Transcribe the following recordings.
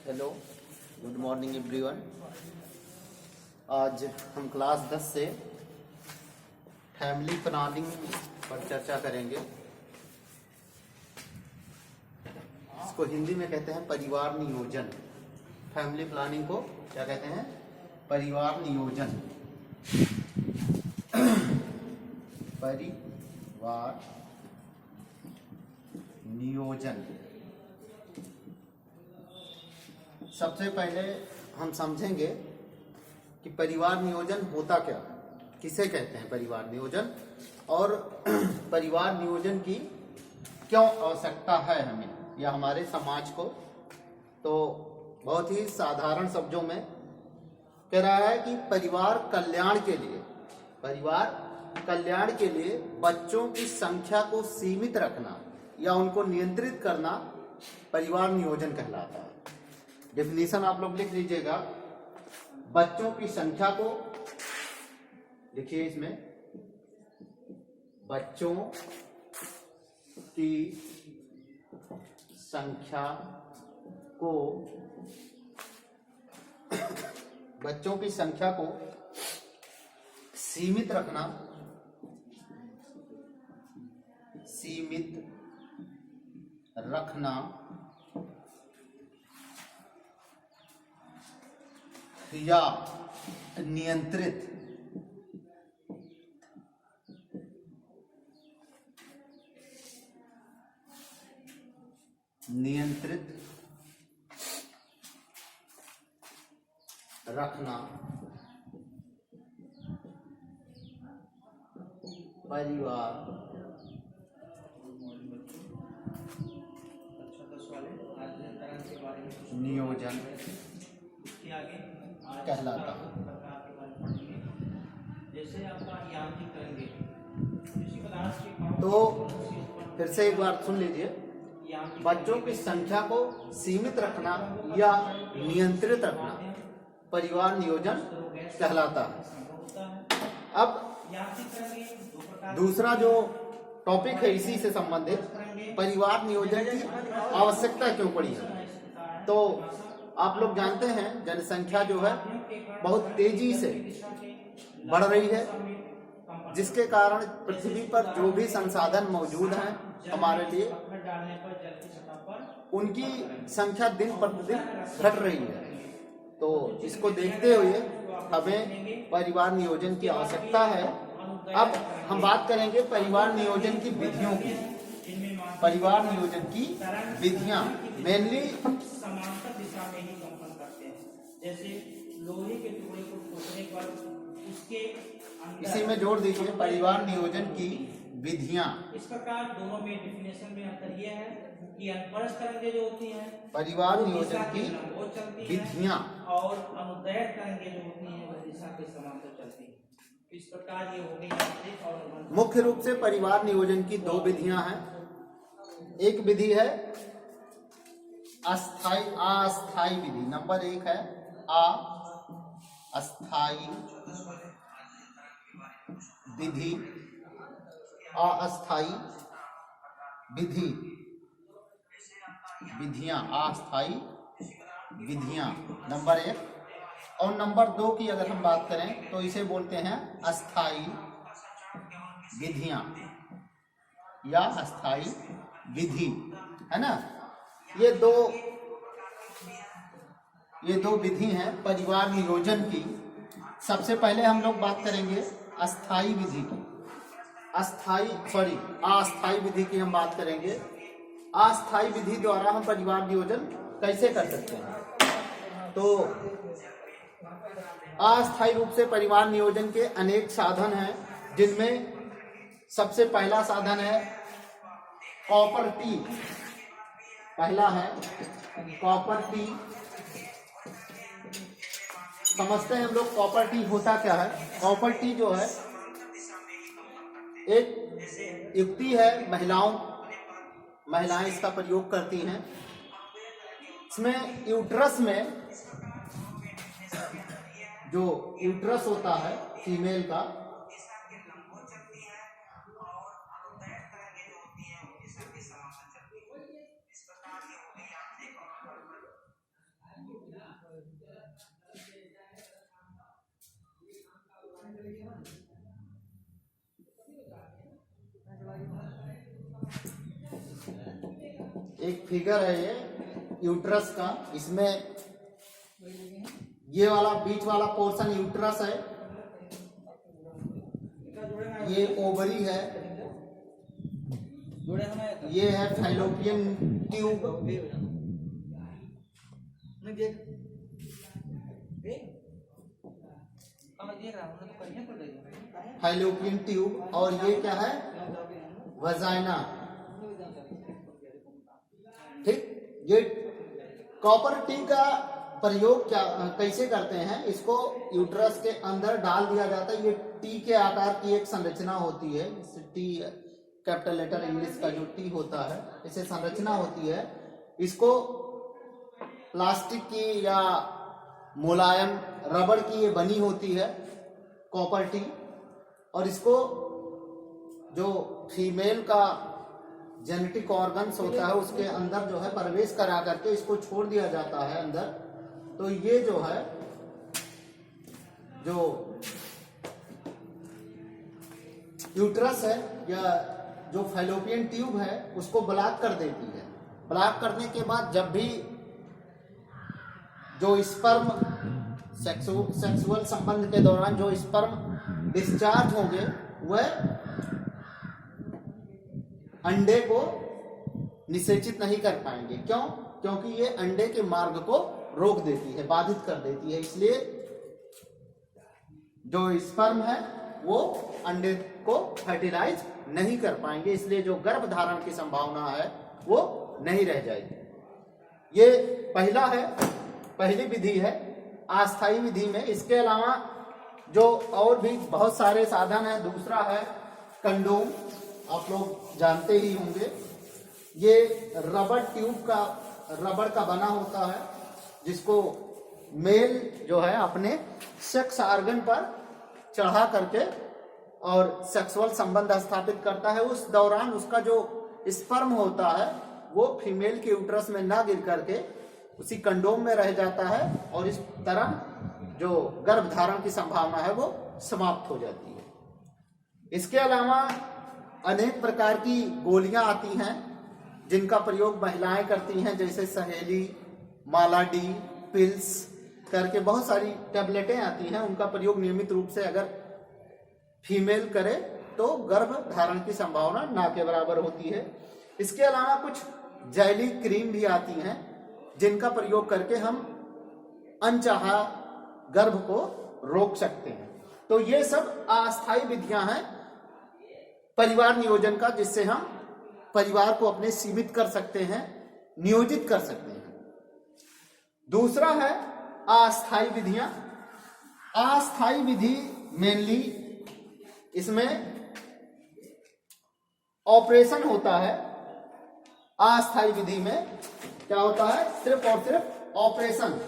Hello, good morning everyone. आज हम class 10 से फैमिली प्लानिंग पर चर्चा करेंगे। इसको हिंदी में कहते हैं परिवार नियोजन। फैमिली प्लानिंग को क्या कहते हैं? परिवार नियोजन। परिवार नियोजन। सबसे पहले हम समझेंगे कि परिवार नियोजन होता क्या, किसे कहते हैं परिवार नियोजन, और परिवार नियोजन की क्यों आवश्यकता है हमें या हमारे समाज को। तो बहुत ही साधारण शब्दों में कह रहा है कि परिवार कल्याण के लिए बच्चों की संख्या को सीमित रखना या उनको नियंत्रित करना परिवार नियोजन कहलाता है। डेफिनेशन आप लोग लिख लीजिएगा। बच्चों की संख्या को लिखिए, इसमें बच्चों की संख्या को सीमित रखना या नियंत्रित रखना परिवार नियोजन कहलाता है। तो फिर से एक बार सुन लीजिए। बच्चों की संख्या को सीमित रखना या नियंत्रित रखना परिवार नियोजन कहलाता है। अब दूसरा जो टॉपिक है इसी से संबंधित, परिवार नियोजन की आवश्यकता क्यों पड़ी है। तो आप लोग जानते हैं जनसंख्या जो है बहुत तेजी से बढ़ रही है, जिसके कारण पृथ्वी पर जो भी संसाधन मौजूद हैं हमारे लिए, उनकी संख्या दिन प्रतिदिन घट रही है। तो इसको देखते हुए हमें परिवार नियोजन की आवश्यकता है। अब हम बात करेंगे परिवार नियोजन की विधियों की। परिवार नियोजन की विधियां मेनली समांतर दिशा में ही कंपन करते हैं, जैसे लोहे के टुकड़े को ठोकने पर उसके इसी में जोड़ दीजिए परिवार नियोजन की विधियां। इस प्रकार दोनों में डेफिनेशन में अंतर यह है कि अनपरस तरंगे जो होती हैं परिवार नियोजन की विधियां और अनुदैर्घ्य तरंगे जो होती हैं वह दिशा के समांतर चलती हैं। इस प्रकार ये हो गई। और मुख्य रूप से परिवार नियोजन की दो विधियां हैं। एक विधि है अस्थाई विधि। नंबर 1 है अस्थाई विधि। अस्थाई विधियां नंबर 1। और नंबर 2 की अगर हम बात करें तो इसे बोलते हैं अस्थाई विधियां या अस्थाई विधि, है ना। ये दो विधि हैं परिवार नियोजन की। सबसे पहले हम लोग बात करेंगे अस्थाई विधि की। अस्थाई विधि की हम बात करेंगे। अस्थाई विधि द्वारा हम परिवार नियोजन कैसे कर सकते हैं। तो अस्थाई रूप से परिवार नियोजन के अनेक साधन हैं, जिनमें सबसे पहला साधन है कॉपर टी। पहला है कॉपर टी। समझते हैं हम लोग कॉपर टी होता क्या है। कॉपर टी जो है एक युक्ति है, महिलाएं इसका प्रयोग करती हैं। इसमें यूट्रस में जो यूट्रस होता है फीमेल का, एक फिगर है ये यूट्रस का। इसमें ये वाला बीच वाला पोर्शन यूट्रस है, ये ओवरी है, ये है फैलोपियन ट्यूब, फैलोपियन ट्यूब, और ये क्या है, वजाइना। ठीक, ये कॉपर टी का प्रयोग क्या कैसे करते हैं, इसको यूट्रस के अंदर डाल दिया जाता है। ये टी के आकार की एक संरचना होती है, टी कैपिटल लेटर इंग्लिश का जो टी होता है, इसे संरचना होती है। इसको प्लास्टिक की या मुलायम रबड़ की ये बनी होती है कॉपर टी, और इसको जो फीमेल का जेनेटिक ऑर्गन्स होता है उसके अंदर जो है प्रवेश करा करके इसको छोड़ दिया जाता है अंदर। तो ये जो है, जो यूट्रस है या जो फैलोपियन ट्यूब है उसको ब्लॉक कर देती है। ब्लॉक करने के बाद जब भी जो स्पर्म सेक्सुअल संबंध के दौरान जो स्पर्म डिस्चार्ज होंगे वह अंडे को निषेचित नहीं कर पाएंगे। क्यों? क्योंकि ये अंडे के मार्ग को रोक देती है, बाधित कर देती है। इसलिए जो स्पर्म है वो अंडे को फर्टिलाइज नहीं कर पाएंगे, इसलिए जो गर्भ धारण की संभावना है वो नहीं रह जाएगी। ये पहली विधि है अस्थायी विधि में। इसके अलावा जो और भी बहुत सारे साधन है। दूसरा है कंडोम, आप लोग जानते ही होंगे। ये रबड़ का बना होता है, जिसको मेल जो है अपने सेक्स ऑर्गन पर चढ़ा करके और सेक्सुअल संबंध स्थापित करता है। उस दौरान उसका जो स्पर्म होता है वो फीमेल के यूट्रस में ना गिर करके उसी कंडोम में रह जाता है, और इस तरह जो गर्भ धारण की संभावना है वो समाप्त हो जाती है। इसके अलावा अनेक प्रकार की गोलियां आती हैं जिनका प्रयोग महिलाएं करती हैं, जैसे सहेली, मालाडी, पिल्स करके बहुत सारी टैबलेटें आती हैं। उनका प्रयोग नियमित रूप से अगर फीमेल करे तो गर्भ धारण की संभावना ना के बराबर होती है। इसके अलावा कुछ जैली क्रीम भी आती हैं जिनका प्रयोग करके हम अनचाहा गर्भ को रोक सकते हैं। तो ये सब अस्थायी विधियां हैं परिवार नियोजन का, जिससे हम परिवार को अपने सीमित कर सकते हैं, नियोजित कर सकते हैं। दूसरा है अस्थायी विधियां। अस्थायी विधि मेनली इसमें ऑपरेशन होता है। अस्थायी विधि में क्या होता है? सिर्फ और सिर्फ ऑपरेशन।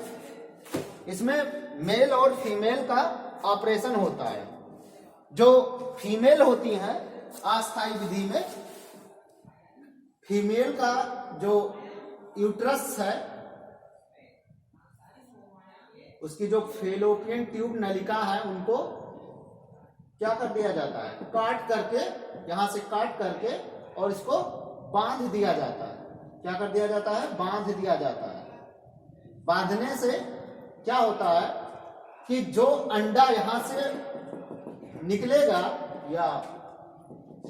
इसमें मेल और फीमेल का ऑपरेशन होता है। जो फीमेल होती हैं अस्थायी विधि में, फीमेल का जो यूट्रस है उसकी जो फैलोपियन ट्यूब नलिका है उनको क्या कर दिया जाता है? काट करके, यहां से काट करके और इसको बांध दिया जाता है। क्या कर दिया जाता है? बांध दिया जाता है। बांधने से क्या होता है कि जो अंडा यहां से निकलेगा या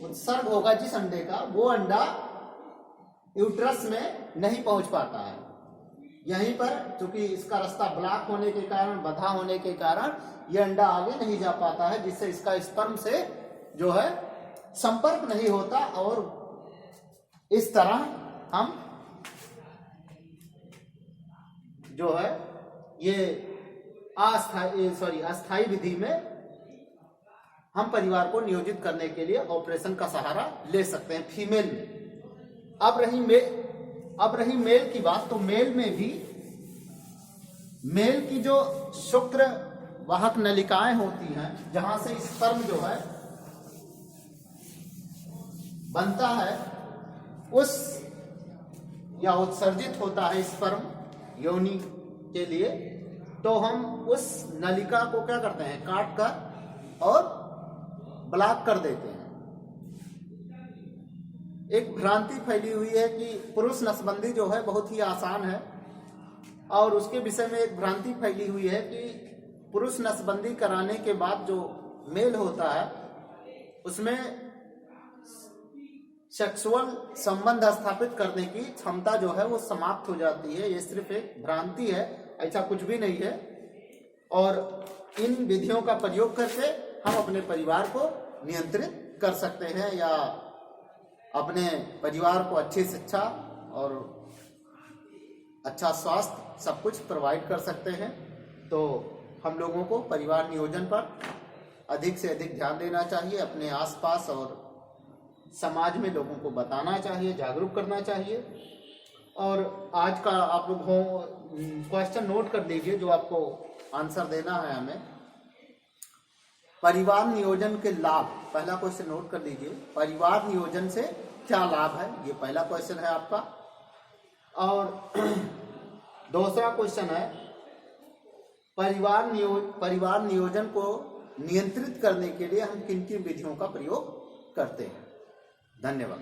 उत्सर्ग होगा जिस अंडे का, वो अंडा यूट्रस में नहीं पहुंच पाता है। यहीं पर चूंकि इसका रास्ता ब्लॉक होने के कारण, बंधा होने के कारण ये अंडा आगे नहीं जा पाता है, जिससे इसका स्पर्म से जो है संपर्क नहीं होता, और इस तरह हम जो है ये अस्थायी विधि में हम परिवार को नियोजित करने के लिए ऑपरेशन का सहारा ले सकते हैं फीमेल में। अब रही मेल की बात, तो मेल में भी मेल की जो शुक्र वाहक नलिकाएं होती हैं, जहां से स्पर्म जो है बनता है, उस या उत्सर्जित होता है स्पर्म योनि के लिए, तो हम उस नलिका को क्या करते हैं? काट कर और ब्लॉक कर देते हैं। एक भ्रांति फैली हुई है कि पुरुष नसबंदी जो है बहुत ही आसान है, और उसके विषय में एक भ्रांति फैली हुई है कि पुरुष नसबंदी कराने के बाद जो मेल होता है उसमें सेक्सुअल संबंध स्थापित करने की क्षमता जो है वो समाप्त हो जाती है। ये सिर्फ एक भ्रांति है, ऐसा कुछ भी नहीं है। और इन विधियों का प्रयोग करके हम अपने परिवार को नियंत्रित कर सकते हैं या अपने परिवार को अच्छी शिक्षा और अच्छा स्वास्थ्य सब कुछ प्रोवाइड कर सकते हैं। तो हम लोगों को परिवार नियोजन पर अधिक से अधिक ध्यान देना चाहिए, अपने आसपास और समाज में लोगों को बताना चाहिए, जागरूक करना चाहिए। और आज का आप लोग क्वेश्चन नोट कर लीजिए जो आपको आंसर देना है हमें। परिवार नियोजन के लाभ, पहला क्वेश्चन नोट कर लीजिए, परिवार नियोजन से क्या लाभ है, ये पहला क्वेश्चन है आपका। और दूसरा क्वेश्चन है परिवार नियोजन को नियंत्रित करने के लिए हम किन किन विधियों का प्रयोग करते हैं। धन्यवाद।